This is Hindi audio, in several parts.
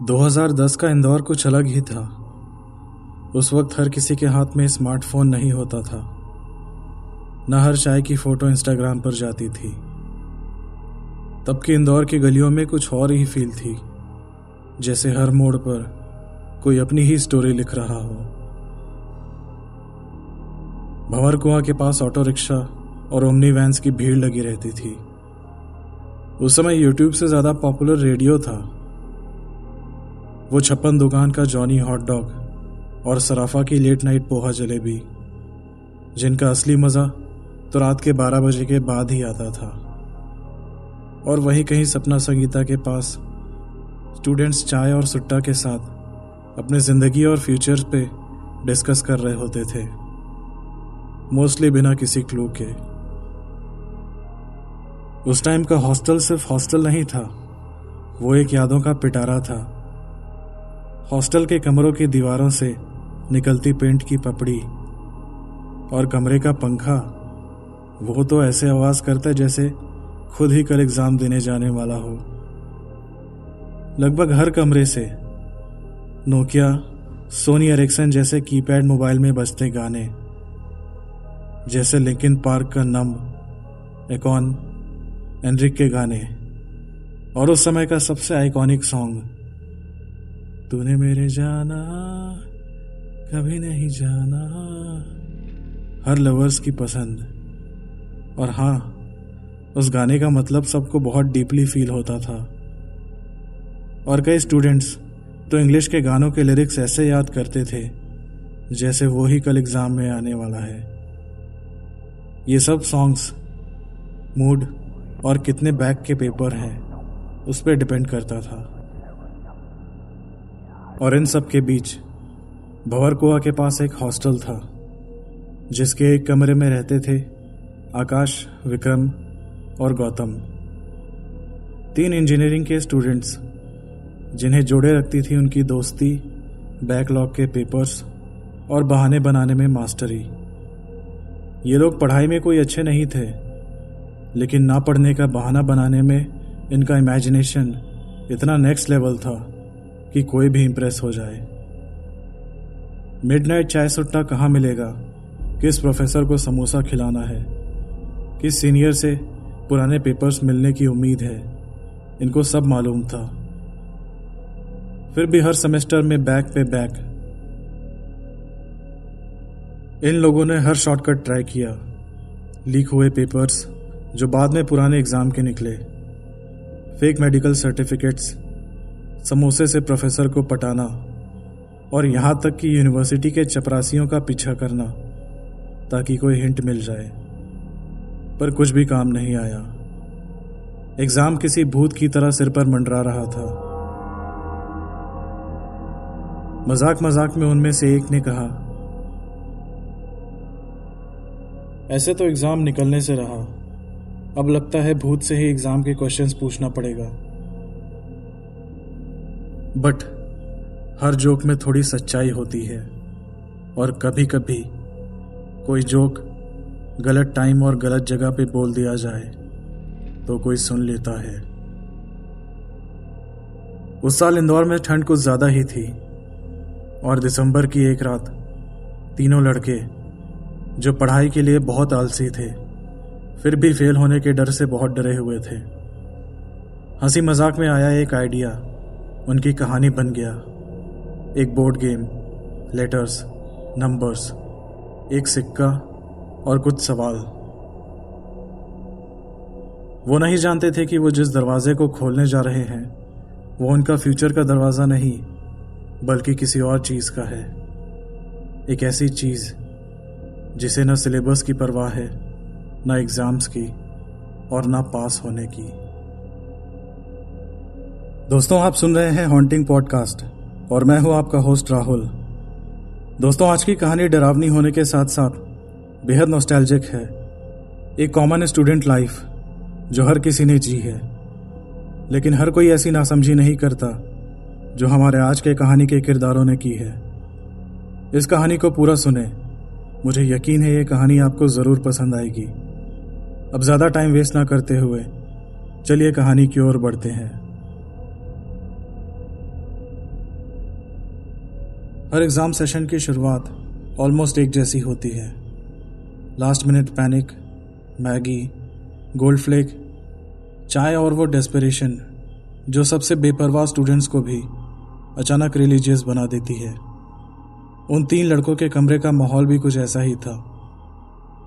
2010 का इंदौर कुछ अलग ही था। उस वक्त हर किसी के हाथ में स्मार्टफोन नहीं होता था, न हर चाय की फोटो इंस्टाग्राम पर जाती थी। तब की इंदौर की गलियों में कुछ और ही फील थी, जैसे हर मोड़ पर कोई अपनी ही स्टोरी लिख रहा हो। भंवर कुआं के पास ऑटो रिक्शा और ओमनी वैन्स की भीड़ लगी रहती थी। उस समय यूट्यूब से ज्यादा पॉपुलर रेडियो था। वो 56 दुकान का जॉनी हॉट डॉग और सराफा की लेट नाइट पोहा जलेबी, जिनका असली मजा तो रात के 12 बजे के बाद ही आता था। और वहीं कहीं सपना संगीता के पास स्टूडेंट्स चाय और सुट्टा के साथ अपने जिंदगी और फ्यूचर पे डिस्कस कर रहे होते थे, मोस्टली बिना किसी क्लू के। उस टाइम का हॉस्टल सिर्फ हॉस्टल नहीं था, वो एक यादों का पिटारा था। हॉस्टल के कमरों की दीवारों से निकलती पेंट की पपड़ी और कमरे का पंखा, वो तो ऐसे आवाज करता जैसे खुद ही कल एग्जाम देने जाने वाला हो। लगभग हर कमरे से नोकिया, सोनी एरिक्सन जैसे कीपैड मोबाइल में बजते गाने, जैसे लिंकिन पार्क का नंब, एकॉन, एनरिक के गाने, और उस समय का सबसे आइकॉनिक सॉन्ग तूने मेरे जाना कभी नहीं जाना, हर लवर्स की पसंद। और हाँ, उस गाने का मतलब सबको बहुत डीपली फील होता था। और कई स्टूडेंट्स तो इंग्लिश के गानों के लिरिक्स ऐसे याद करते थे जैसे वो ही कल एग्जाम में आने वाला है। ये सब सॉन्ग्स मूड और कितने बैक के पेपर हैं उस पर डिपेंड करता था। और इन सब के बीच भंवर कुआं के पास एक हॉस्टल था, जिसके एक कमरे में रहते थे आकाश, विक्रम और गौतम, 3 इंजीनियरिंग के स्टूडेंट्स, जिन्हें जोड़े रखती थी उनकी दोस्ती, बैकलॉग के पेपर्स और बहाने बनाने में मास्टरी। ये लोग पढ़ाई में कोई अच्छे नहीं थे, लेकिन ना पढ़ने का बहाना बनाने में इनका इमेजिनेशन इतना नेक्स्ट लेवल था कि कोई भी इंप्रेस हो जाए। मिडनाइट चाय सुट्टा कहाँ मिलेगा, किस प्रोफेसर को समोसा खिलाना है, किस सीनियर से पुराने पेपर्स मिलने की उम्मीद है, इनको सब मालूम था। फिर भी हर सेमेस्टर में बैक पे बैक इन लोगों ने हर शॉर्टकट ट्राई किया। लीक हुए पेपर्स जो बाद में पुराने एग्जाम के निकले, फेक मेडिकल सर्टिफिकेट्स, समोसे से प्रोफेसर को पटाना, और यहां तक कि यूनिवर्सिटी के चपरासियों का पीछा करना ताकि कोई हिंट मिल जाए। पर कुछ भी काम नहीं आया। एग्जाम किसी भूत की तरह सिर पर मंडरा रहा था। मजाक मजाक में उनमें से एक ने कहा, ऐसे तो एग्जाम निकलने से रहा, अब लगता है भूत से ही एग्जाम के क्वेश्चंस पूछना पड़ेगा। बट हर जोक में थोड़ी सच्चाई होती है, और कभी कभी कोई जोक गलत टाइम और गलत जगह पे बोल दिया जाए तो कोई सुन लेता है। उस साल इंदौर में ठंड कुछ ज्यादा ही थी, और दिसंबर की एक रात तीनों लड़के, जो पढ़ाई के लिए बहुत आलसी थे, फिर भी फेल होने के डर से बहुत डरे हुए थे। हंसी मजाक में आया एक आइडिया उनकी कहानी बन गया। एक बोर्ड गेम, लेटर्स, नंबर्स, एक सिक्का और कुछ सवाल। वो नहीं जानते थे कि वो जिस दरवाजे को खोलने जा रहे हैं वो उनका फ्यूचर का दरवाजा नहीं, बल्कि किसी और चीज का है। एक ऐसी चीज जिसे न सिलेबस की परवाह है, न एग्जाम्स की, और न पास होने की। दोस्तों, आप सुन रहे हैं हॉन्टिंग पॉडकास्ट और मैं हूं आपका होस्ट राहुल। दोस्तों, आज की कहानी डरावनी होने के साथ साथ बेहद नॉस्टैल्जिक है। एक कॉमन स्टूडेंट लाइफ जो हर किसी ने जी है, लेकिन हर कोई ऐसी नासमझी नहीं करता जो हमारे आज के कहानी के किरदारों ने की है। इस कहानी को पूरा सुने, मुझे यकीन है ये कहानी आपको जरूर पसंद आएगी। अब ज्यादा टाइम वेस्ट ना करते हुए चलिए कहानी की ओर बढ़ते हैं। हर एग्ज़ाम सेशन की शुरुआत ऑलमोस्ट एक जैसी होती है। Last minute panic, Maggi, Gold Flake, चाय और वो डेस्परेशन जो सबसे बेपरवाह स्टूडेंट्स को भी अचानक रिलीजियस बना देती है। उन 3 लड़कों के कमरे का माहौल भी कुछ ऐसा ही था,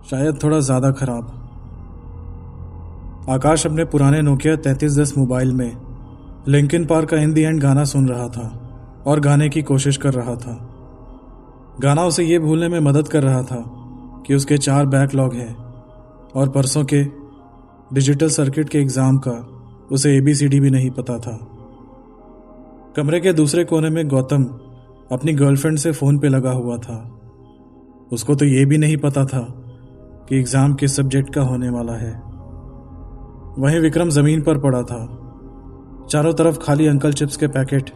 शायद थोड़ा ज़्यादा खराब। आकाश अपने पुराने नोकिया 3310 मोबाइल में लिंकिन पार्क का इन दी एंड गाना सुन रहा था और गाने की कोशिश कर रहा था। गाना उसे ये भूलने में मदद कर रहा था कि उसके 4 बैकलॉग हैं और परसों के डिजिटल सर्किट के एग्ज़ाम का उसे ABCD भी नहीं पता था। कमरे के दूसरे कोने में गौतम अपनी गर्लफ्रेंड से फ़ोन पे लगा हुआ था। उसको तो ये भी नहीं पता था कि एग्ज़ाम किस सब्जेक्ट का होने वाला है। वहीं विक्रम ज़मीन पर पड़ा था, चारों तरफ खाली अंकल चिप्स के पैकेट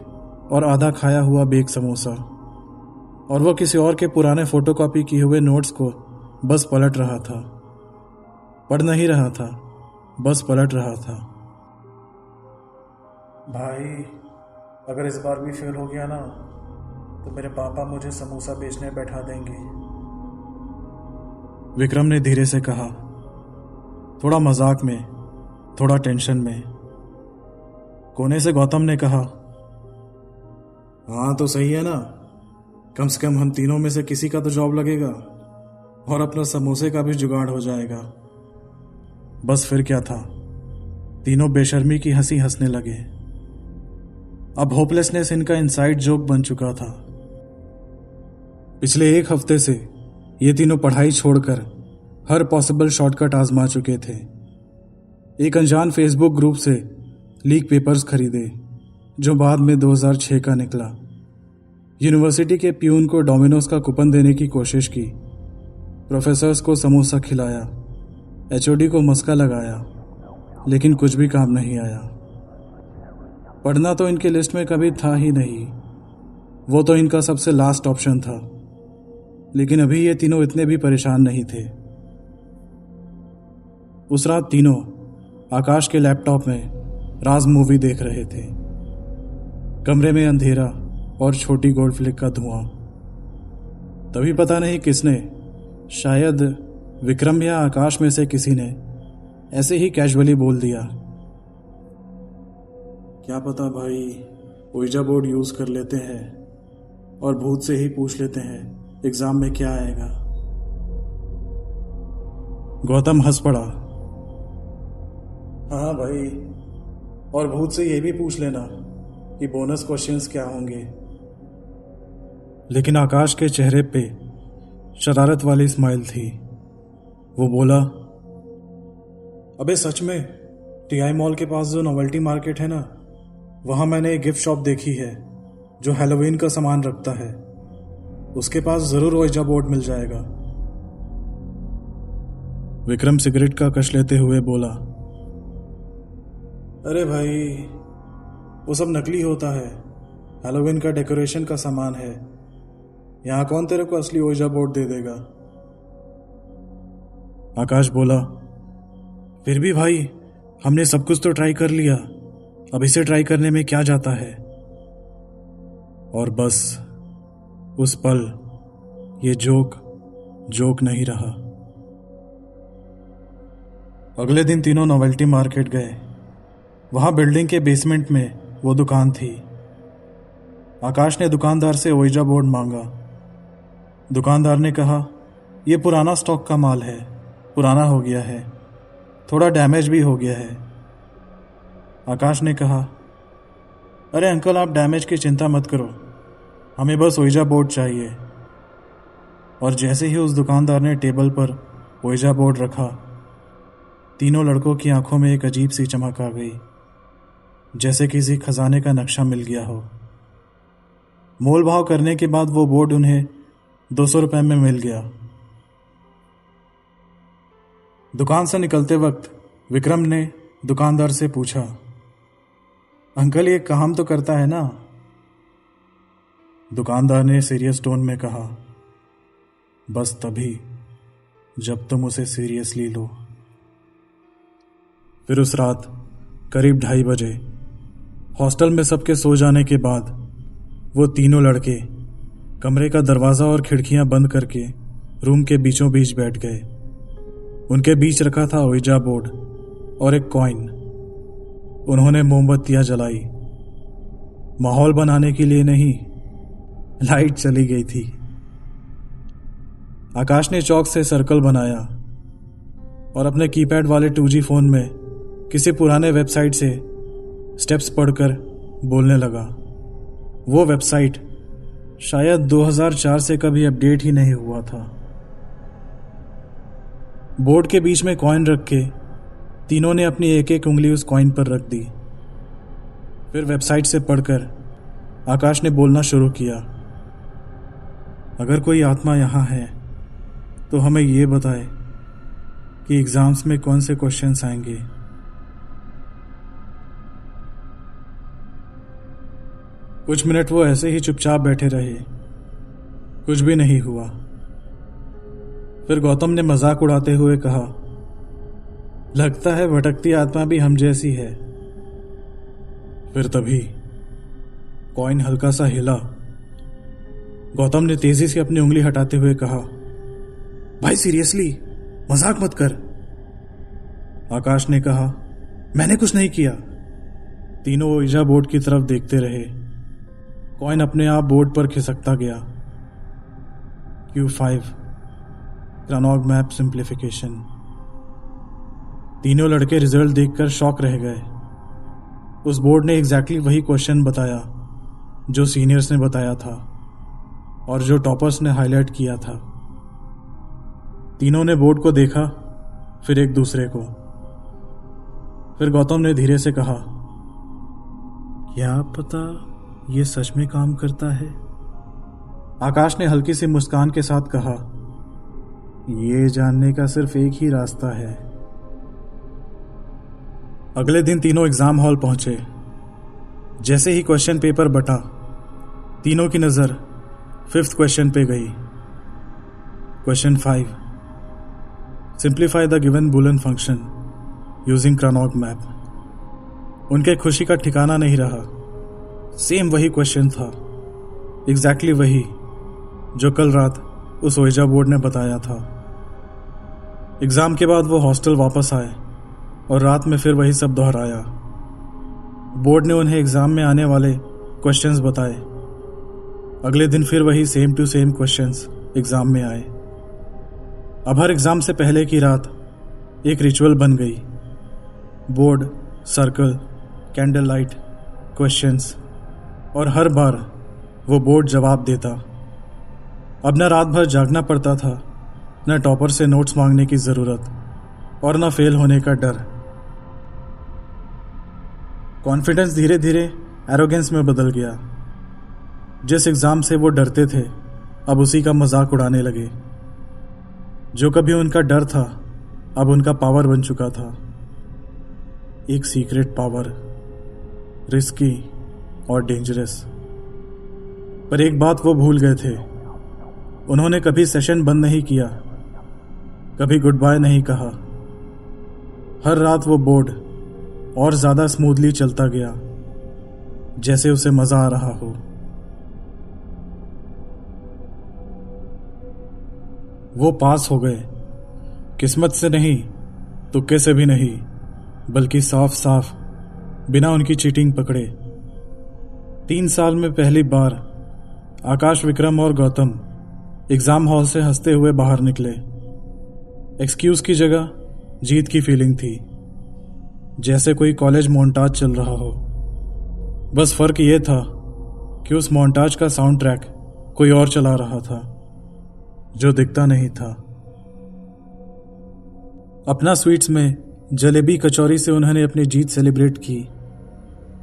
और आधा खाया हुआ बेक समोसा, और वो किसी और के पुराने फोटोकॉपी किए हुए नोट्स को बस पलट रहा था। पढ़ नहीं रहा था, बस पलट रहा था। भाई, अगर इस बार भी फेल हो गया ना तो मेरे पापा मुझे समोसा बेचने बैठा देंगे, विक्रम ने धीरे से कहा, थोड़ा मजाक में, थोड़ा टेंशन में। कोने से गौतम ने कहा, हाँ तो सही है ना, कम से कम हम तीनों में से किसी का तो जॉब लगेगा और अपना समोसे का भी जुगाड़ हो जाएगा। बस फिर क्या था, तीनों बेशर्मी की हंसी हंसने लगे। अब होपलेसनेस इनका इनसाइड जोक बन चुका था। पिछले 1 हफ्ते से ये तीनों पढ़ाई छोड़कर हर पॉसिबल शॉर्टकट आजमा चुके थे। एक अनजान फेसबुक ग्रुप से लीक पेपर्स खरीदे जो बाद में 2006 का निकला। यूनिवर्सिटी के प्यून को डोमिनोज का कूपन देने की कोशिश की, प्रोफेसर्स को समोसा खिलाया, HOD को मस्का लगाया, लेकिन कुछ भी काम नहीं आया। पढ़ना तो इनके लिस्ट में कभी था ही नहीं, वो तो इनका सबसे लास्ट ऑप्शन था। लेकिन अभी ये तीनों इतने भी परेशान नहीं थे। उस रात तीनों आकाश के लैपटॉप में राज मूवी देख रहे थे। कमरे में अंधेरा और छोटी गोल्ड फ्लिक का धुआं। तभी पता नहीं किसने, शायद विक्रम या आकाश में से किसी ने ऐसे ही कैजुअली बोल दिया, क्या पता भाई, ओइजा बोर्ड यूज कर लेते हैं और भूत से ही पूछ लेते हैं एग्जाम में क्या आएगा। गौतम हंस पड़ा, हाँ भाई, और भूत से ये भी पूछ लेना कि बोनस क्वेश्चंस क्या होंगे। लेकिन आकाश के चेहरे पे शरारत वाली स्माइल थी। वो बोला, अबे सच में, TI मॉल के पास जो नोवेल्टी मार्केट है ना, वहां मैंने एक गिफ्ट शॉप देखी है जो हैलोवीन का सामान रखता है। उसके पास जरूर ओइजा बोर्ड मिल जाएगा। विक्रम सिगरेट का कश लेते हुए बोला, अरे भाई, वो सब नकली होता है, हैलोवीन का डेकोरेशन का सामान है। यहां कौन तेरे को असली ओइजा बोर्ड दे देगा। आकाश बोला, फिर भी भाई, हमने सब कुछ तो ट्राई कर लिया, अब इसे ट्राई करने में क्या जाता है। और बस उस पल ये जोक नहीं रहा। अगले दिन तीनों नोवेल्टी मार्केट गए। वहां बिल्डिंग के बेसमेंट में वो दुकान थी। आकाश ने दुकानदार से ओइजा बोर्ड मांगा। दुकानदार ने कहा, यह पुराना स्टॉक का माल है, पुराना हो गया है, थोड़ा डैमेज भी हो गया है। आकाश ने कहा, अरे अंकल, आप डैमेज की चिंता मत करो, हमें बस ओइजा बोर्ड चाहिए। और जैसे ही उस दुकानदार ने टेबल पर ओइजा बोर्ड रखा, तीनों लड़कों की आंखों में एक अजीब सी चमक आ गई, जैसे किसी खजाने का नक्शा मिल गया हो। मोल भाव करने के बाद वो बोर्ड उन्हें 200 रुपए में मिल गया। दुकान से निकलते वक्त विक्रम ने दुकानदार से पूछा, अंकल ये काम तो करता है ना? दुकानदार ने सीरियस टोन में कहा, बस तभी जब तुम उसे सीरियसली लो। फिर उस रात करीब 2:30 बजे हॉस्टल में सबके सो जाने के बाद वो तीनों लड़के कमरे का दरवाज़ा और खिड़कियां बंद करके रूम के बीचों बीच बैठ गए। उनके बीच रखा था ओइजा बोर्ड और एक कॉइन। उन्होंने मोमबत्तियां जलाई। माहौल बनाने के लिए नहीं, लाइट चली गई थी। आकाश ने चौक से सर्कल बनाया और अपने कीपैड वाले 2G फोन में किसी पुराने वेबसाइट से स्टेप्स पढ़कर बोलने लगा। वो वेबसाइट शायद 2004 से कभी अपडेट ही नहीं हुआ था। बोर्ड के बीच में कॉइन रख के तीनों ने अपनी एक एक उंगली उस कॉइन पर रख दी। फिर वेबसाइट से पढ़कर आकाश ने बोलना शुरू किया। अगर कोई आत्मा यहाँ है तो हमें ये बताए कि एग्जाम्स में कौन से क्वेश्चंस आएंगे। कुछ मिनट वो ऐसे ही चुपचाप बैठे रहे। कुछ भी नहीं हुआ। फिर गौतम ने मजाक उड़ाते हुए कहा, लगता है भटकती आत्मा भी हम जैसी है। फिर तभी कॉइन हल्का सा हिला। गौतम ने तेजी से अपनी उंगली हटाते हुए कहा, भाई सीरियसली, मजाक मत कर। आकाश ने कहा, मैंने कुछ नहीं किया। तीनों ओइजा बोर्ड की तरफ देखते रहे। कॉइन अपने आप बोर्ड पर खिसकता गया। Q5 क्रानॉग map simplification. तीनों लड़के रिजल्ट देखकर शॉक रह गए। उस बोर्ड ने एग्जैक्टली वही क्वेश्चन बताया जो सीनियर्स ने बताया था और जो टॉपर्स ने हाईलाइट किया था। तीनों ने बोर्ड को देखा, फिर एक दूसरे को। फिर गौतम ने धीरे से कहा, क्या पता ये सच में काम करता है। आकाश ने हल्की सी मुस्कान के साथ कहा, ये जानने का सिर्फ एक ही रास्ता है। अगले दिन तीनों एग्जाम हॉल पहुंचे। जैसे ही क्वेश्चन पेपर बटा, तीनों की नजर 5th क्वेश्चन पे गई। Question 5, simplify the given Boolean function using Karnaugh map. उनके खुशी का ठिकाना नहीं रहा। सेम वही क्वेश्चन था, एग्जैक्टली वही जो कल रात उस ओइजा बोर्ड ने बताया था। एग्जाम के बाद वो हॉस्टल वापस आए और रात में फिर वही सब दोहराया। बोर्ड ने उन्हें एग्जाम में आने वाले क्वेश्चंस बताए। अगले दिन फिर वही same to same questions exam में आए। अब हर एग्जाम से पहले की रात एक रिचुअल बन गई। Board, circle, candle light, questions, और हर बार वो बोर्ड जवाब देता। अब न रात भर जागना पड़ता था, न टॉपर से नोट्स मांगने की जरूरत और न फेल होने का डर। कॉन्फिडेंस धीरे धीरे एरोगेंस में बदल गया। जिस एग्जाम से वो डरते थे, अब उसी का मजाक उड़ाने लगे। जो कभी उनका डर था, अब उनका पावर बन चुका था। एक सीक्रेट पावर, रिस्की और डेंजरस। पर एक बात वो भूल गए थे, उन्होंने कभी सेशन बंद नहीं किया, कभी गुड बाय नहीं कहा। हर रात वो बोर्ड और ज्यादा स्मूथली चलता गया, जैसे उसे मजा आ रहा हो। वो पास हो गए, किस्मत से नहीं, तुक्के से भी नहीं, बल्कि साफ साफ बिना उनकी चीटिंग पकड़े। 3 साल में पहली बार आकाश, विक्रम और गौतम एग्जाम हॉल से हंसते हुए बाहर निकले। एक्सक्यूज की जगह जीत की फीलिंग थी, जैसे कोई कॉलेज मोन्टाज चल रहा हो। बस फर्क ये था कि उस मोन्टाज का साउंड ट्रैक कोई और चला रहा था, जो दिखता नहीं था। अपना स्वीट्स में जलेबी कचौरी से उन्होंने अपनी जीत सेलिब्रेट की,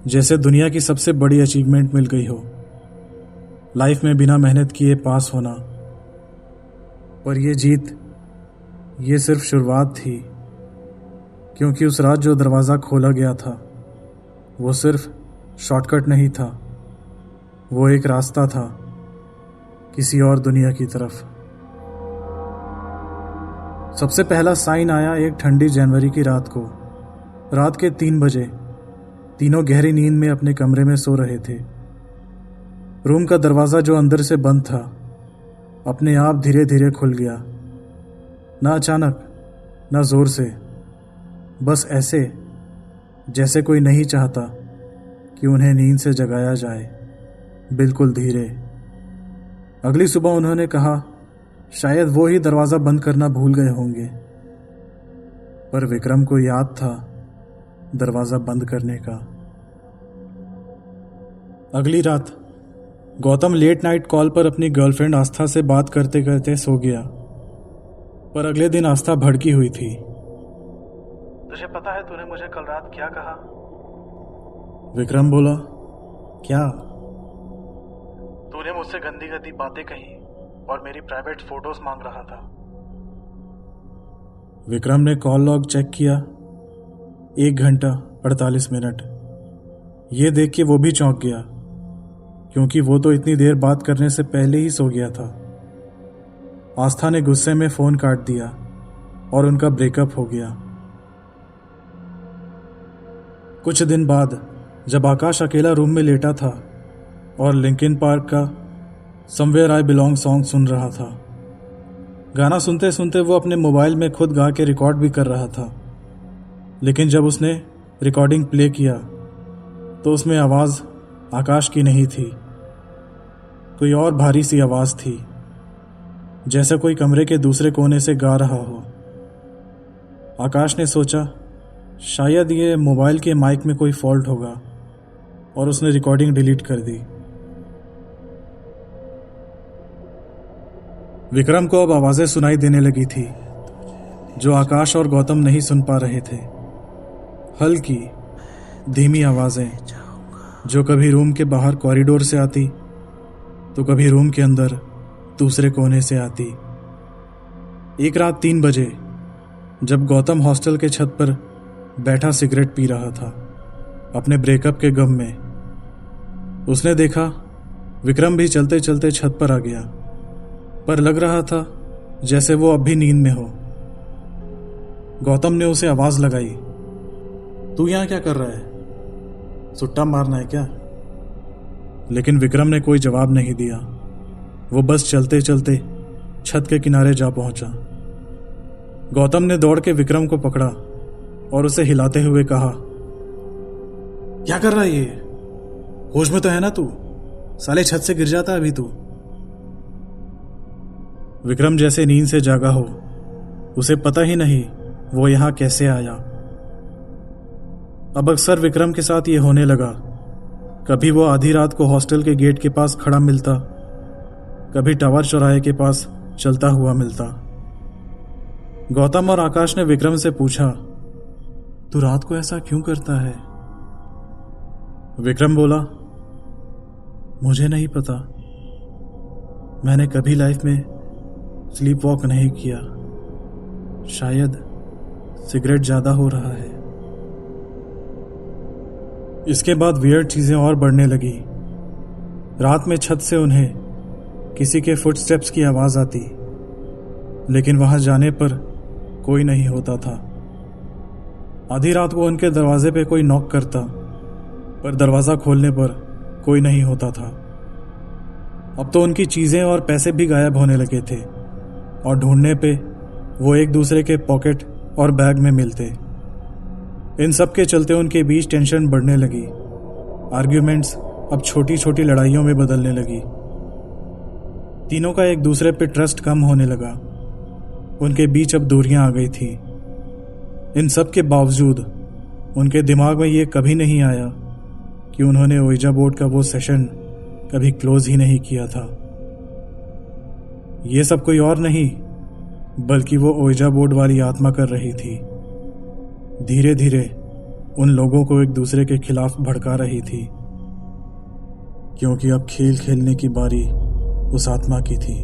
जैसे दुनिया की सबसे बड़ी अचीवमेंट मिल गई हो, लाइफ में बिना मेहनत किए पास होना। पर यह जीत, ये सिर्फ शुरुआत थी, क्योंकि उस रात जो दरवाज़ा खोला गया था वो सिर्फ शॉर्टकट नहीं था, वो एक रास्ता था किसी और दुनिया की तरफ। सबसे पहला साइन आया एक ठंडी जनवरी की रात को। रात के 3 बजे तीनों गहरी नींद में अपने कमरे में सो रहे थे। रूम का दरवाज़ा जो अंदर से बंद था अपने आप धीरे धीरे खुल गया। ना अचानक, ना ज़ोर से, बस ऐसे जैसे कोई नहीं चाहता कि उन्हें नींद से जगाया जाए, बिल्कुल धीरे। अगली सुबह उन्होंने कहा शायद वो ही दरवाज़ा बंद करना भूल गए होंगे, पर विक्रम को याद था दरवाज़ा बंद करने का। अगली रात गौतम लेट नाइट कॉल पर अपनी गर्लफ्रेंड आस्था से बात करते करते सो गया, पर अगले दिन आस्था भड़की हुई थी। तुझे पता है तूने मुझे कल रात क्या कहा? विक्रम बोला, क्या? तूने मुझसे गंदी गंदी बातें कही और मेरी प्राइवेट फोटोज मांग रहा था। विक्रम ने कॉल लॉग चेक किया, 1 घंटा 48 मिनट। ये देख के वो भी चौंक गया, क्योंकि वो तो इतनी देर बात करने से पहले ही सो गया था। आस्था ने गुस्से में फोन काट दिया और उनका ब्रेकअप हो गया। कुछ दिन बाद जब आकाश अकेला रूम में लेटा था और लिंकिन पार्क का समवेयर आई बिलोंग सॉन्ग सुन रहा था, गाना सुनते सुनते वो अपने मोबाइल में खुद गा के रिकॉर्ड भी कर रहा था, लेकिन जब उसने रिकॉर्डिंग प्ले किया तो उसमें आवाज़ आकाश की नहीं थी, कोई और भारी सी आवाज़ थी, जैसे कोई कमरे के दूसरे कोने से गा रहा हो। आकाश ने सोचा शायद ये मोबाइल के माइक में कोई फॉल्ट होगा और उसने रिकॉर्डिंग डिलीट कर दी। विक्रम को अब आवाज़ें सुनाई देने लगी थी जो आकाश और गौतम नहीं सुन पा रहे थे। हल्की धीमी आवाज़ें जो कभी रूम के बाहर कॉरिडोर से आती तो कभी रूम के अंदर दूसरे कोने से आती। एक रात 3 बजे जब गौतम हॉस्टल के छत पर बैठा सिगरेट पी रहा था अपने ब्रेकअप के गम में, उसने देखा विक्रम भी चलते चलते छत पर आ गया, पर लग रहा था जैसे वो अब भी नींद में हो। गौतम ने उसे आवाज लगाई, तू यहां क्या कर रहा है? सुट्टा मारना है क्या? लेकिन विक्रम ने कोई जवाब नहीं दिया। वो बस चलते चलते छत के किनारे जा पहुंचा। गौतम ने दौड़ के विक्रम को पकड़ा और उसे हिलाते हुए कहा, क्या कर रहा है ये? होश में तो है ना तू? साले छत से गिर जाता अभी तू। विक्रम जैसे नींद से जागा हो, उसे पता ही नहीं वो यहां कैसे आया। अब अक्सर विक्रम के साथ ये होने लगा। कभी वो आधी रात को हॉस्टल के गेट के पास खड़ा मिलता, कभी टावर चौराहे के पास चलता हुआ मिलता। गौतम और आकाश ने विक्रम से पूछा, तू रात को ऐसा क्यों करता है? विक्रम बोला, मुझे नहीं पता, मैंने कभी लाइफ में स्लीप वॉक नहीं किया, शायद सिगरेट ज्यादा हो रहा है। इसके बाद वियर्ड चीजें और बढ़ने लगी। रात में छत से उन्हें किसी के फुटस्टेप्स की आवाज आती, लेकिन वहां जाने पर कोई नहीं होता था। आधी रात को उनके दरवाजे पे कोई नॉक करता, पर दरवाजा खोलने पर कोई नहीं होता था। अब तो उनकी चीजें और पैसे भी गायब होने लगे थे और ढूंढने पे वो एक दूसरे के पॉकेट और बैग में मिलते। इन सब के चलते उनके बीच टेंशन बढ़ने लगी। आर्ग्यूमेंट्स अब छोटी छोटी लड़ाइयों में बदलने लगी। तीनों का एक दूसरे पे ट्रस्ट कम होने लगा। उनके बीच अब दूरियां आ गई थी। इन सब के बावजूद उनके दिमाग में ये कभी नहीं आया कि उन्होंने ओइजा बोर्ड का वो सेशन कभी क्लोज ही नहीं किया था। ये सब कोई और नहीं बल्कि वो ओइजा बोर्ड वाली आत्मा कर रही थी। धीरे धीरे उन लोगों को एक दूसरे के खिलाफ भड़का रही थी, क्योंकि अब खेल खेलने की बारी उस आत्मा की थी।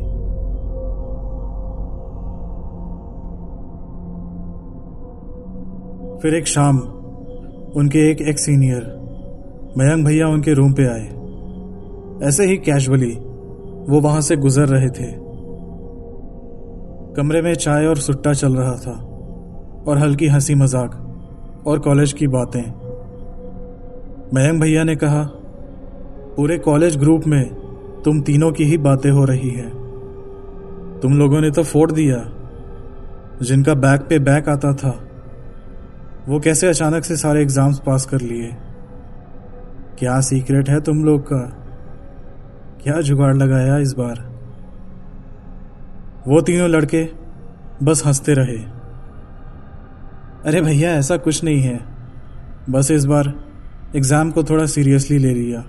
फिर एक शाम उनके एक एक्स सीनियर मयंक भैया उनके रूम पे आए। ऐसे ही कैजुअली वो वहां से गुजर रहे थे। कमरे में चाय और सुट्टा चल रहा था और हल्की हंसी मजाक और कॉलेज की बातें। मयंक भैया ने कहा, पूरे कॉलेज ग्रुप में तुम तीनों की ही बातें हो रही है। तुम लोगों ने तो फोड़ दिया। जिनका बैक पे बैक आता था वो कैसे अचानक से सारे एग्जाम्स पास कर लिए? क्या सीक्रेट है तुम लोग का? क्या जुगाड़ लगाया इस बार? वो तीनों लड़के बस हंसते रहे। अरे भैया, ऐसा कुछ नहीं है, बस इस बार एग्जाम को थोड़ा सीरियसली ले लिया,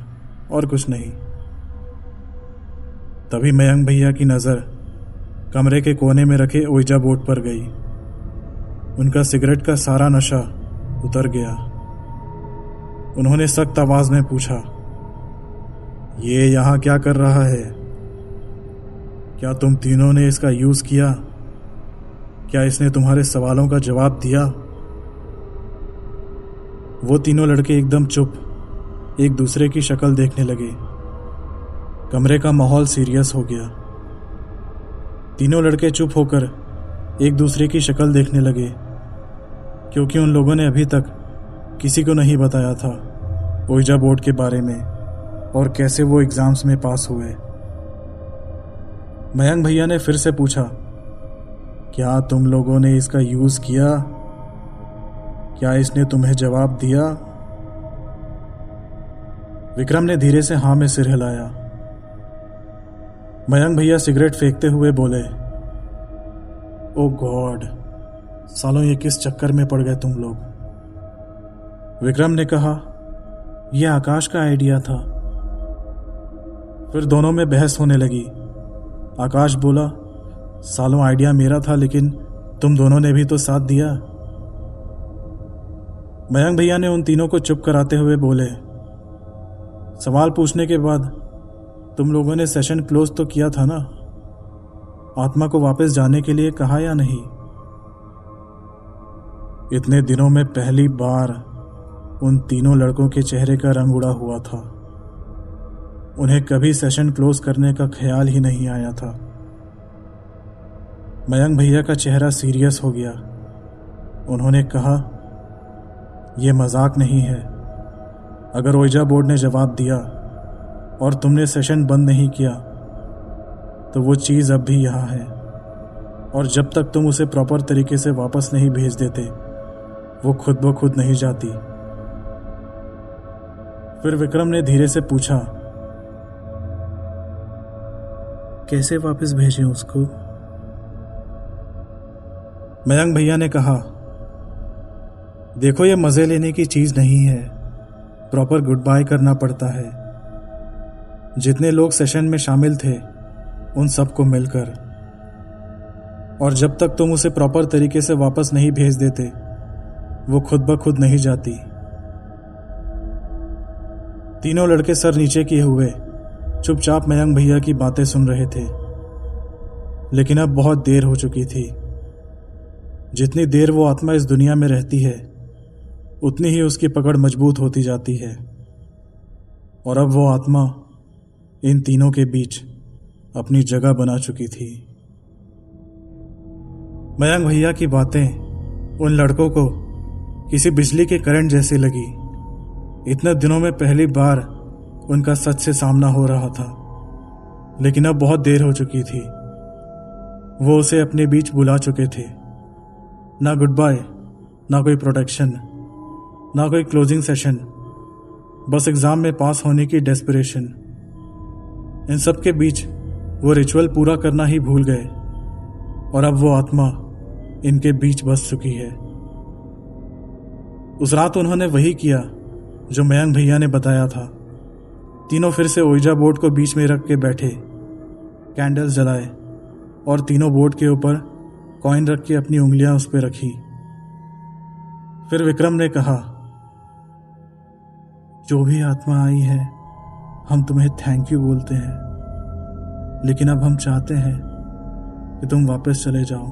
और कुछ नहीं। तभी मयंक भैया की नज़र कमरे के कोने में रखे ओइजा बोर्ड पर गई। उनका सिगरेट का सारा नशा उतर गया। उन्होंने सख्त आवाज में पूछा, ये यहाँ क्या कर रहा है? क्या तुम तीनों ने इसका यूज किया? क्या इसने तुम्हारे सवालों का जवाब दिया? वो तीनों लड़के एकदम चुप एक दूसरे की शक्ल देखने लगे। कमरे का माहौल सीरियस हो गया। तीनों लड़के चुप होकर एक दूसरे की शक्ल देखने लगे, क्योंकि उन लोगों ने अभी तक किसी को नहीं बताया था ओइजा बोर्ड के बारे में और कैसे वो एग्जाम्स में पास हुए। मयंक भैया ने फिर से पूछा, क्या तुम लोगों ने इसका यूज किया? क्या इसने तुम्हें जवाब दिया? विक्रम ने धीरे से हाँ में सिर हिलाया। मयंक भैया सिगरेट फेंकते हुए बोले, ओ गॉड, सालों ये किस चक्कर में पड़ गए तुम लोग? विक्रम ने कहा, यह आकाश का आइडिया था। फिर दोनों में बहस होने लगी। आकाश बोला, सालों आइडिया मेरा था, लेकिन तुम दोनों ने भी तो साथ दिया। मयंक भैया ने उन तीनों को चुप कराते हुए बोले, सवाल पूछने के बाद तुम लोगों ने सेशन क्लोज तो किया था ना? आत्मा को वापस जाने के लिए कहा या नहीं? इतने दिनों में पहली बार उन तीनों लड़कों के चेहरे का रंग उड़ा हुआ था। उन्हें कभी सेशन क्लोज करने का ख्याल ही नहीं आया था। मयंक भैया का चेहरा सीरियस हो गया। उन्होंने कहा, यह मजाक नहीं है। अगर ओइजा बोर्ड ने जवाब दिया और तुमने सेशन बंद नहीं किया तो वो चीज़ अब भी यहाँ है, और जब तक तुम उसे प्रॉपर तरीके से वापस नहीं भेज देते वो खुद ब खुद नहीं जाती। फिर विक्रम ने धीरे से पूछा, कैसे वापस भेजें उसको? मयंक भैया ने कहा, देखो, ये मजे लेने की चीज नहीं है। प्रॉपर गुड बाय करना पड़ता है। जितने लोग सेशन में शामिल थे उन सबको मिलकर, और जब तक तुम उसे प्रॉपर तरीके से वापस नहीं भेज देते वो खुद ब खुद नहीं जाती। तीनों लड़के सर नीचे किए हुए चुपचाप मयंक भैया की बातें सुन रहे थे, लेकिन अब बहुत देर हो चुकी थी। जितनी देर वो आत्मा इस दुनिया में रहती है उतनी ही उसकी पकड़ मजबूत होती जाती है, और अब वो आत्मा इन तीनों के बीच अपनी जगह बना चुकी थी। मयंक भैया की बातें उन लड़कों को किसी बिजली के करंट जैसी लगी। इतने दिनों में पहली बार उनका सच से सामना हो रहा था, लेकिन अब बहुत देर हो चुकी थी। वो उसे अपने बीच बुला चुके थे। ना गुड बाय, ना कोई प्रोटेक्शन, ना कोई क्लोजिंग सेशन, बस एग्जाम में पास होने की डेस्परेशन। इन सब के बीच वो रिचुअल पूरा करना ही भूल गए, और अब वो आत्मा इनके बीच बस चुकी है। उस रात उन्होंने वही किया जो मयंक भैया ने बताया था। तीनों फिर से ओइजा बोर्ड को बीच में रख के बैठे, कैंडल्स जलाए और तीनों बोर्ड के ऊपर कॉइन रख के अपनी उंगलियां उस पर रखी। फिर विक्रम ने कहा, जो भी आत्मा आई है हम तुम्हें थैंक यू बोलते हैं, लेकिन अब हम चाहते हैं कि तुम वापस चले जाओ।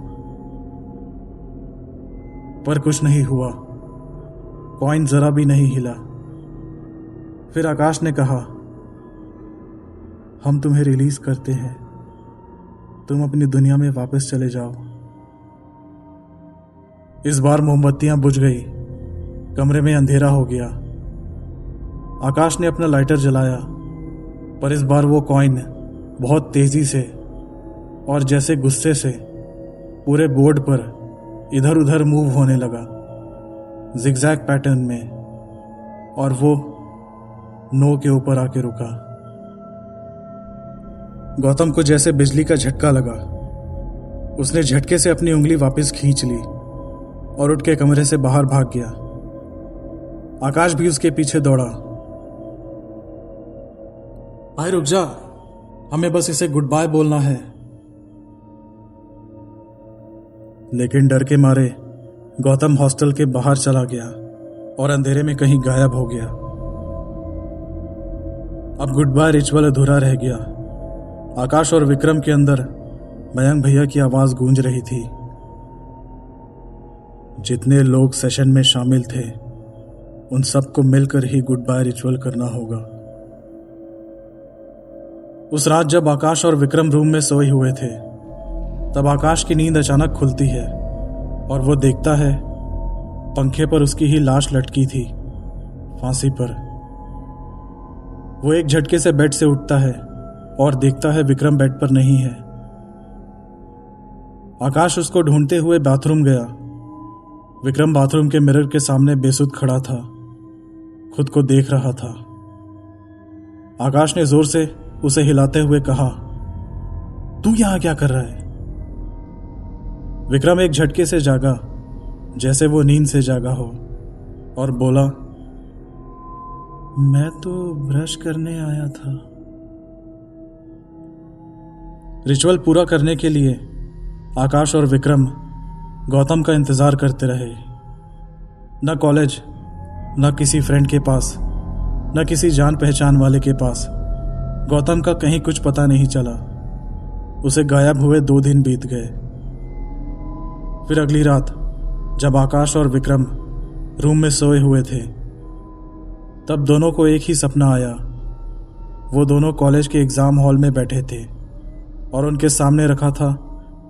पर कुछ नहीं हुआ, कॉइन जरा भी नहीं हिला। फिर आकाश ने कहा, हम तुम्हें रिलीज करते हैं, तुम अपनी दुनिया में वापस चले जाओ। इस बार मोमबत्तियां बुझ गई, कमरे में अंधेरा हो गया। आकाश ने अपना लाइटर जलाया, पर इस बार वो कॉइन बहुत तेजी से और जैसे गुस्से से पूरे बोर्ड पर इधर उधर मूव होने लगा, जिगजैग पैटर्न में, और वो नो के ऊपर आके रुका। गौतम को जैसे बिजली का झटका लगा। उसने झटके से अपनी उंगली वापस खींच ली और उठ के कमरे से बाहर भाग गया। आकाश भी उसके पीछे दौड़ा। भाई रुक जा, हमें बस इसे गुड बाय बोलना है। लेकिन डर के मारे गौतम हॉस्टल के बाहर चला गया और अंधेरे में कहीं गायब हो गया। अब गुड बाय रिचुअल अधूरा रह गया। आकाश और विक्रम के अंदर मयंक भैया की आवाज गूंज रही थी। जितने लोग सेशन में शामिल थे उन सबको मिलकर ही गुड बाय रिचुअल करना होगा। उस रात जब आकाश और विक्रम रूम में सोए हुए थे, तब आकाश की नींद अचानक खुलती है और वो देखता है पंखे पर उसकी ही लाश लटकी थी, फांसी पर। वो एक झटके से बेड से उठता है और देखता है विक्रम बेड पर नहीं है। आकाश उसको ढूंढते हुए बाथरूम गया। विक्रम बाथरूम के मिरर के सामने बेसुध खड़ा था, खुद को देख रहा था। आकाश ने जोर से उसे हिलाते हुए कहा, तू यहां क्या कर रहा है? विक्रम एक झटके से जागा, जैसे वो नींद से जागा हो, और बोला, मैं तो ब्रश करने आया था। रिचुअल पूरा करने के लिए आकाश और विक्रम गौतम का इंतजार करते रहे। न कॉलेज, न किसी फ्रेंड के पास, न किसी जान पहचान वाले के पास गौतम का कहीं कुछ पता नहीं चला। उसे गायब हुए 2 दिन बीत गए। फिर अगली रात जब आकाश और विक्रम रूम में सोए हुए थे, तब दोनों को एक ही सपना आया। वो दोनों कॉलेज के एग्जाम हॉल में बैठे थे और उनके सामने रखा था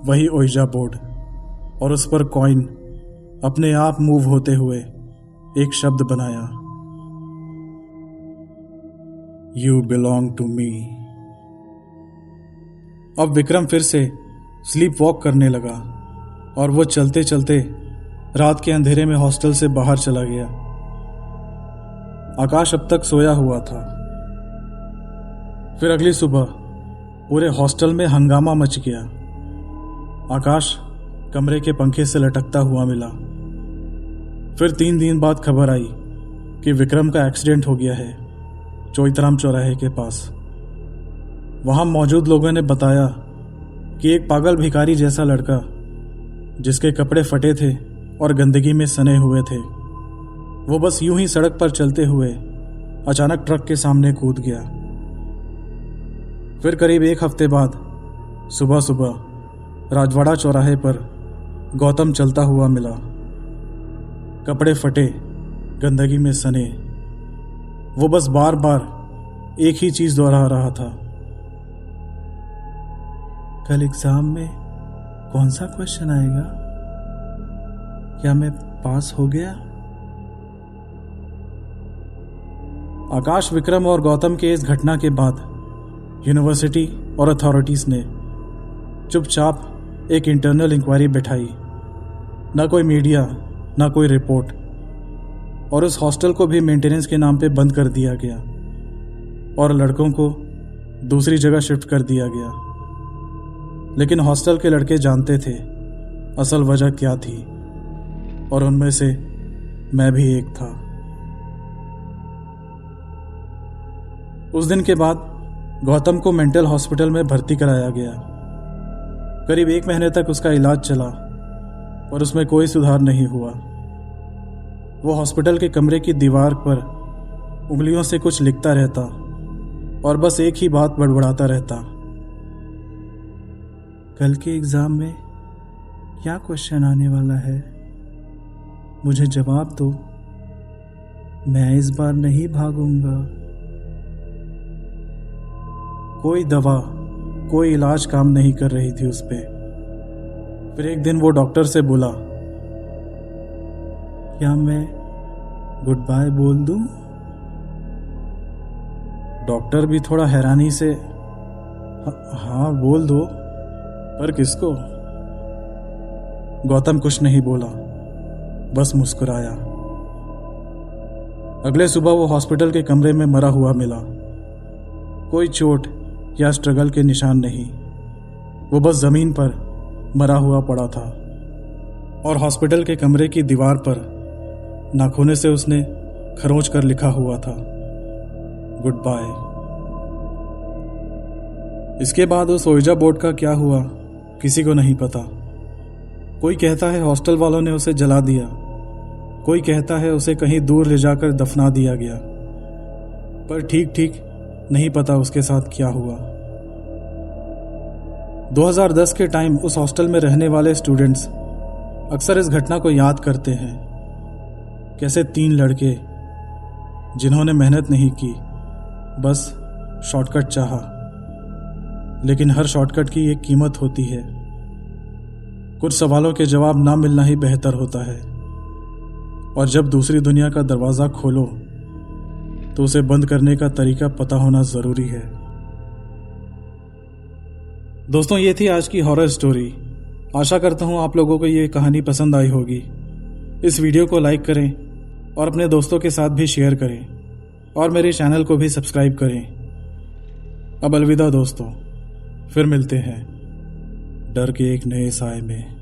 वही ओइजा बोर्ड, और उस पर कॉइन अपने आप मूव होते हुए एक शब्द बनाया, यू बिलोंग टू मी। अब विक्रम फिर से स्लीप वॉक करने लगा और वो चलते चलते रात के अंधेरे में हॉस्टल से बाहर चला गया। आकाश अब तक सोया हुआ था। फिर अगली सुबह पूरे हॉस्टल में हंगामा मच गया। आकाश कमरे के पंखे से लटकता हुआ मिला। फिर 3 दिन बाद खबर आई कि विक्रम का एक्सीडेंट हो गया है चोइतराम चौराहे के पास। वहां मौजूद लोगों ने बताया कि एक पागल भिखारी जैसा लड़का, जिसके कपड़े फटे थे और गंदगी में सने हुए थे, वो बस यूं ही सड़क पर चलते हुए अचानक ट्रक के सामने कूद गया। फिर करीब 1 हफ्ते बाद सुबह सुबह राजवाड़ा चौराहे पर गौतम चलता हुआ मिला, कपड़े फटे, गंदगी में सने। वो बस बार बार एक ही चीज दोहरा रहा था, कल एग्जाम में कौन सा क्वेश्चन आएगा? क्या मैं पास हो गया? आकाश, विक्रम और गौतम के इस घटना के बाद यूनिवर्सिटी और अथॉरिटीज ने चुपचाप एक इंटरनल इंक्वायरी बैठाई। ना कोई मीडिया, ना कोई रिपोर्ट, और उस हॉस्टल को भी मेंटेनेंस के नाम पे बंद कर दिया गया और लड़कों को दूसरी जगह शिफ्ट कर दिया गया। लेकिन हॉस्टल के लड़के जानते थे असल वजह क्या थी, और उनमें से मैं भी एक था। उस दिन के बाद गौतम को मेंटल हॉस्पिटल में भर्ती कराया गया। करीब 1 महीने तक उसका इलाज चला, पर उसमें कोई सुधार नहीं हुआ। वो हॉस्पिटल के कमरे की दीवार पर उंगलियों से कुछ लिखता रहता और बस एक ही बात बड़बड़ाता रहता, कल के एग्जाम में क्या क्वेश्चन आने वाला है? मुझे जवाब दो, मैं इस बार नहीं भागूंगा। कोई दवा, कोई इलाज काम नहीं कर रही थी उस पे। फिर एक दिन वो डॉक्टर से बोला, क्या मैं गुड बाय बोल दूं? डॉक्टर भी थोड़ा हैरानी से हाँ बोल दो, पर किसको? गौतम कुछ नहीं बोला, बस मुस्कुराया। अगले सुबह वो हॉस्पिटल के कमरे में मरा हुआ मिला। कोई चोट या स्ट्रगल के निशान नहीं, वो बस जमीन पर मरा हुआ पड़ा था। और हॉस्पिटल के कमरे की दीवार पर नाखूने से उसने खरोंच कर लिखा हुआ था, गुड बाय। इसके बाद उस ओइजा बोर्ड का क्या हुआ किसी को नहीं पता। कोई कहता है हॉस्टल वालों ने उसे जला दिया, कोई कहता है उसे कहीं दूर ले जाकर दफना दिया गया, पर ठीक नहीं पता उसके साथ क्या हुआ। 2010 के टाइम उस हॉस्टल में रहने वाले स्टूडेंट्स अक्सर इस घटना को याद करते हैं। कैसे 3 लड़के जिन्होंने मेहनत नहीं की, बस शॉर्टकट चाहा, लेकिन हर शॉर्टकट की एक कीमत होती है। कुछ सवालों के जवाब ना मिलना ही बेहतर होता है, और जब दूसरी दुनिया का दरवाज़ा खोलो तो उसे बंद करने का तरीका पता होना ज़रूरी है। दोस्तों, ये थी आज की हॉरर स्टोरी। आशा करता हूँ आप लोगों को ये कहानी पसंद आई होगी। इस वीडियो को लाइक करें और अपने दोस्तों के साथ भी शेयर करें, और मेरे चैनल को भी सब्सक्राइब करें। अब अलविदा दोस्तों, फिर मिलते हैं डर के एक नए साए में।